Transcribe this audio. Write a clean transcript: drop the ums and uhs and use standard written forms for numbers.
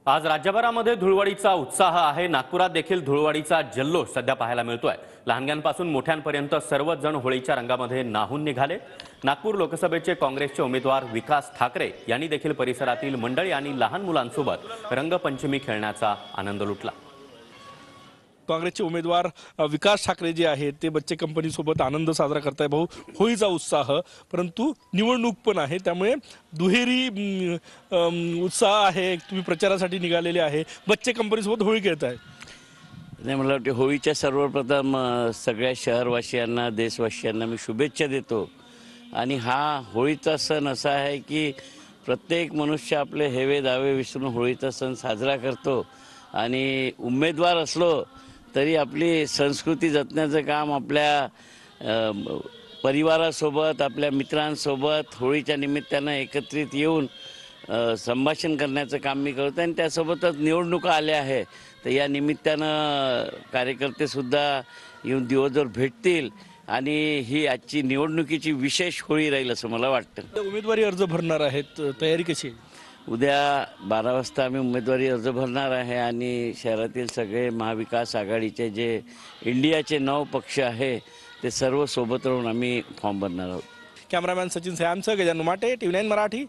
आज राज्यभरामध्ये धुळवडीचा उत्साह आहे। नागपुरात देखील धुळवडीचा जल्लोष सध्या पाहायला मिळतोय। लहानग्यांपासून मोठ्यांपर्यंत सर्वच जण होळीच्या रंगामध्ये न्हाऊन निघाले। नागपूर लोकसभेचे काँग्रेसचे उमेदवार विकास ठाकरे यांनी देखील परिसरातील मंडळी आणि लहान मुलांसोबत रंगपंचमी खेळण्याचा आनंद लुटला। काँग्रेसचे उमेदवार विकास ठाकरे जे आहेत ते बच्चे कंपनी सोबत आनंद साजरा करताय। भाऊ, होळीचा उत्साह परंतु निवडणूक पण आहे, त्यामुळे दुहेरी उत्साह आहे। तुम्ही प्रचारासाठी निघालेले आहे, बच्चे कंपनी सोबत होळी खेळताय। नाही, मला वाटते होळीच्या सर्वप्रथम सगळ्या शहरवासियांना देशवासियांना मी शुभेच्छा देतो। आणि हा होळीचा सण असा आहे की प्रत्येक मनुष्य आपले हेवे दावे विसरून होळीचा सण साजरा करतो। आणि उमेदवार असलो तरी आपली संस्कृती जपण्याचं काम आपल्या परिवारासोबत आपल्या मित्रांसोबत होळीच्या निमित्तानं एकत्रित येऊन संभाषण करण्याचं काम मी करतो। आणि त्यासोबतच निवडणुका आल्या आहे, तर या निमित्तानं कार्यकर्तेसुद्धा येऊन दिवसभर भेटतील आणि ही आजची निवडणुकीची विशेष होळी राहील असं मला वाटतं। उमेदवारी अर्ज भरणार आहेत, तयारी कशी आहे? उद्या 12 वाजता आम्ही उमेदवारी अर्ज भरणार आहे आणि शहरातील सगळे महाविकास आघाडीचे जे इंडियाचे 9 पक्ष आहे ते सर्व सोबत राहून आम्ही फॉर्म भरणार आहोत। कॅमेरामॅन सचिन सॅमसह गजानन माटे, TV9 मराठी।